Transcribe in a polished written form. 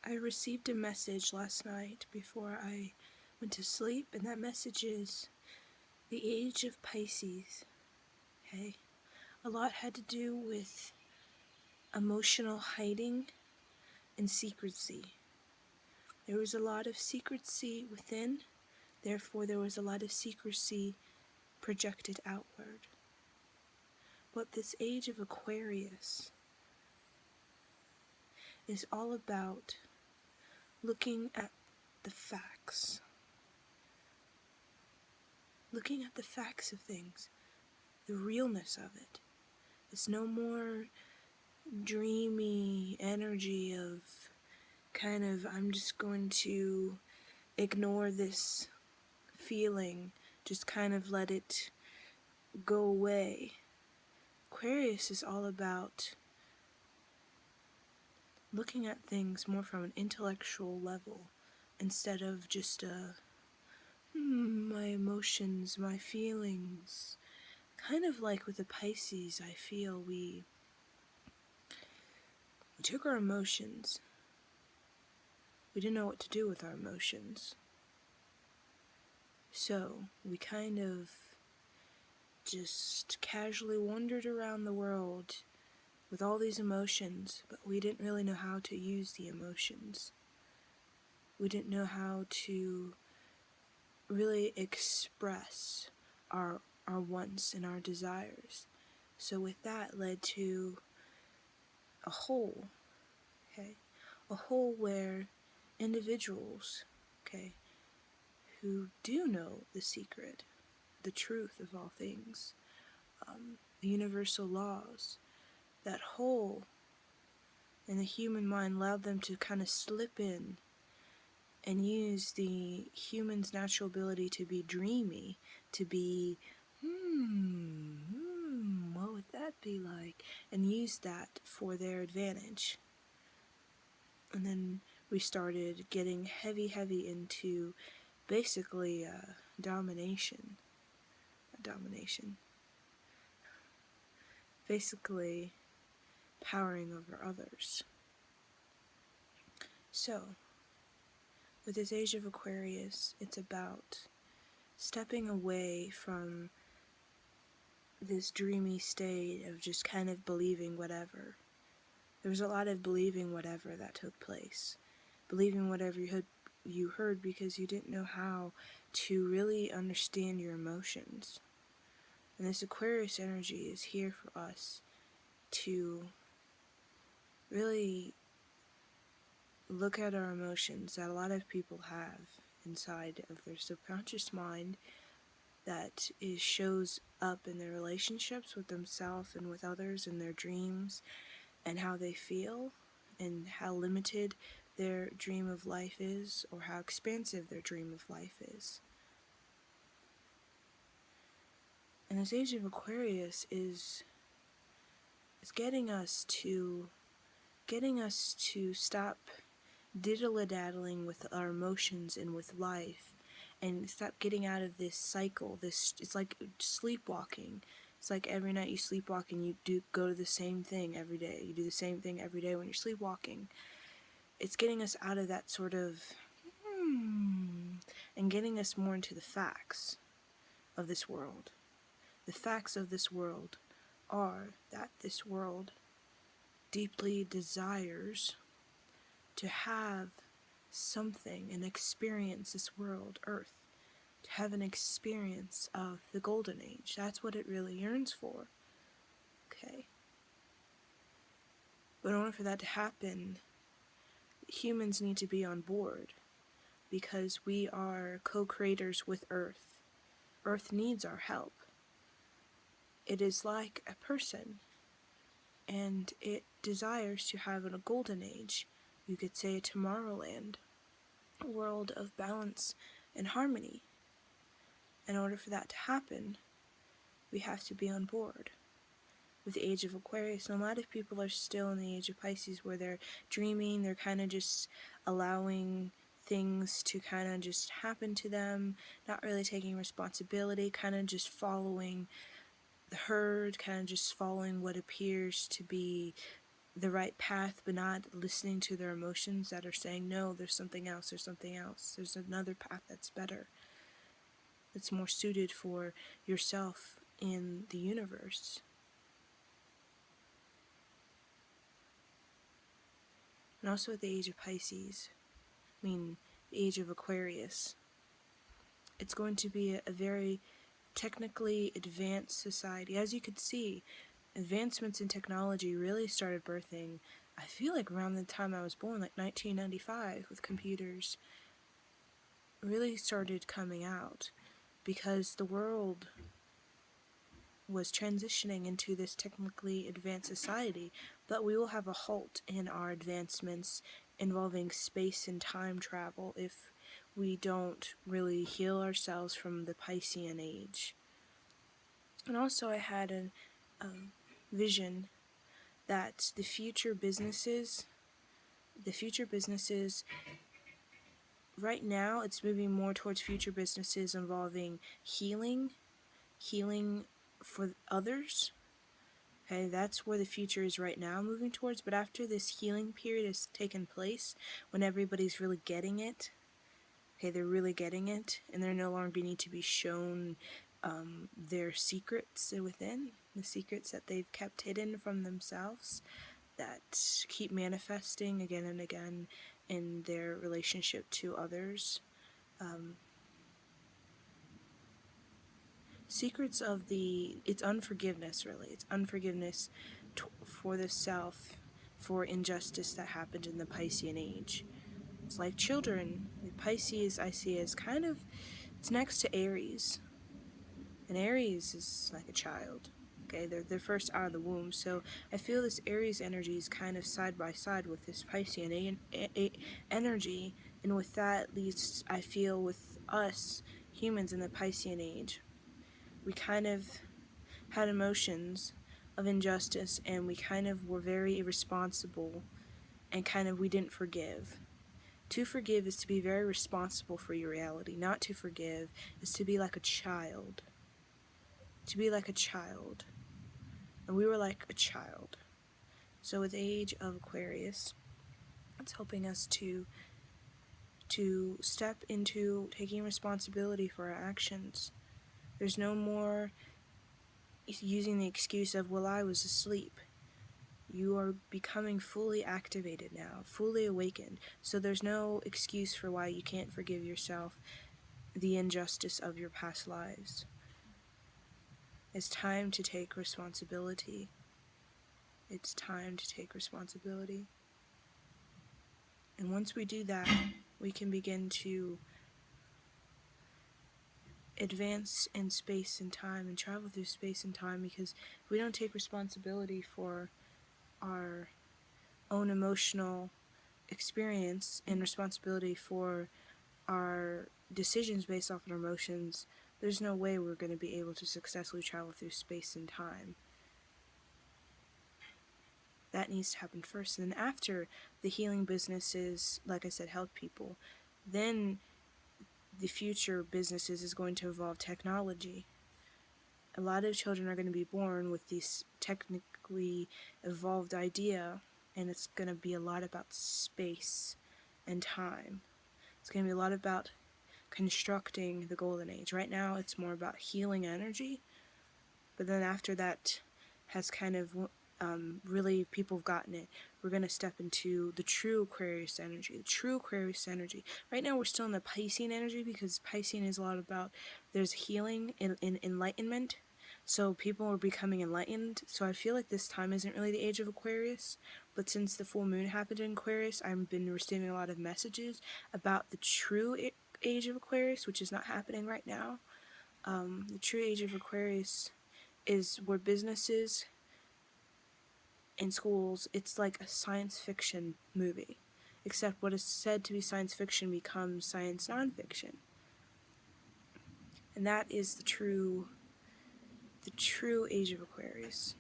I received a message last night before I went to sleep, and that message is the Age of Pisces. Okay? A lot had to do with emotional hiding and secrecy. There was a lot of secrecy within, therefore there was a lot of secrecy projected outward. But this Age of Aquarius is all about looking at the facts. Looking at the facts of things, the realness of it. It's no more dreamy energy of kind of, I'm just going to ignore this feeling, just kind of let it go away. Aquarius is all about looking at things more from an intellectual level instead of just my emotions, my feelings. Kind of like with the Pisces, I feel we took our emotions. We didn't know what to do with our emotions. So we kind of just casually wandered around the world with all these emotions, but we didn't really know how to use the emotions. We didn't know how to really express our wants and our desires. So with that led to a hole, okay? A hole where individuals, okay, who do know the secret, the truth of all things, the universal laws, that hole in the human mind allowed them to kind of slip in and use the human's natural ability to be dreamy, to be, what would that be like? And use that for their advantage. And then we started getting heavy into basically domination. Basically powering over others. So, with this Age of Aquarius, it's about stepping away from this dreamy state of just kind of believing whatever. There was a lot of believing whatever that took place. Believing whatever you heard because you didn't know how to really understand your emotions. And this Aquarius energy is here for us to really look at our emotions that a lot of people have inside of their subconscious mind that shows up in their relationships with themselves and with others, in their dreams, and how they feel, and how limited their dream of life is, or how expansive their dream of life is. And this Age of Aquarius is getting us to stop diddle-daddling with our emotions and with life, and stop getting out of this cycle. It's like sleepwalking. It's like every night you sleepwalk and you go to the same thing every day. You do the same thing every day when you're sleepwalking. It's getting us out of that sort of and getting us more into the facts of this world. The facts of this world are that this world deeply desires to have something and experience this world, Earth, to have an experience of the Golden Age. That's what it really yearns for. Okay. But in order for that to happen, humans need to be on board, because we are co-creators with Earth. Earth needs our help. It is like a person, and it desires to have a Golden Age. You could say a Tomorrowland, a world of balance and harmony. In order for that to happen, we have to be on board with the Age of Aquarius. And a lot of people are still in the Age of Pisces, where they're dreaming, they're kind of just allowing things to kind of just happen to them, not really taking responsibility, kind of just following the herd, kind of just following what appears to be the right path, but not listening to their emotions that are saying, no, there's something else, there's another path that's better, that's more suited for yourself in the universe. And also at the age of Pisces, the age of Aquarius, it's going to be a very technically advanced society. As you could see, advancements in technology really started birthing, I feel like around the time I was born, like 1995, with computers really started coming out, because the world was transitioning into this technically advanced society. But we will have a halt in our advancements involving space and time travel if we don't really heal ourselves from the Piscean age. And also I had a vision that the future businesses, right now it's moving more towards future businesses involving healing for others. Okay, that's where the future is right now moving towards. But after this healing period has taken place, when everybody's really getting it, okay, they're really getting it, and they're no longer need to be shown their secrets within, the secrets that they've kept hidden from themselves, that keep manifesting again and again in their relationship to others. Secrets of it's unforgiveness, really. It's unforgiveness for the self, for injustice that happened in the Piscean age. It's like children. The Pisces I see as kind of, it's next to Aries. And Aries is like a child. Okay, they're first out of the womb. So I feel this Aries energy is kind of side by side with this Piscean energy. And with that, at least I feel with us humans in the Piscean age, we kind of had emotions of injustice, and we kind of were very irresponsible, and kind of we didn't forgive. To forgive is to be very responsible for your reality. Not to forgive is to be like a child. To be like a child. And we were like a child. So with the age of Aquarius, it's helping us to step into taking responsibility for our actions. There's no more using the excuse of, well, I was asleep. You are becoming fully activated now, fully awakened. So there's no excuse for why you can't forgive yourself the injustice of your past lives. It's time to take responsibility. It's time to take responsibility. And once we do that, we can begin to advance in space and time and travel through space and time, because if we don't take responsibility for our own emotional experience and responsibility for our decisions based off of our emotions, there's no way we're going to be able to successfully travel through space and time. That needs to happen first. And then after the healing businesses, like I said, help people, then the future businesses is going to involve technology. A lot of children are going to be born with this technically evolved idea, and it's going to be a lot about space and time. It's going to be a lot about constructing the golden age. Right now it's more about healing energy, but then after that has kind of really, people have gotten it, we're going to step into the true Aquarius energy. Right now we're still in the Piscean energy, because Piscean is a lot about, there's healing in enlightenment, so people are becoming enlightened. So I feel like this time isn't really the age of Aquarius, but since the full moon happened in Aquarius, I've been receiving a lot of messages about the true age of Aquarius, which is not happening right now. The true age of Aquarius is where businesses in schools, it's like a science fiction movie, except what is said to be science fiction becomes science nonfiction. And that is the true age of Aquarius.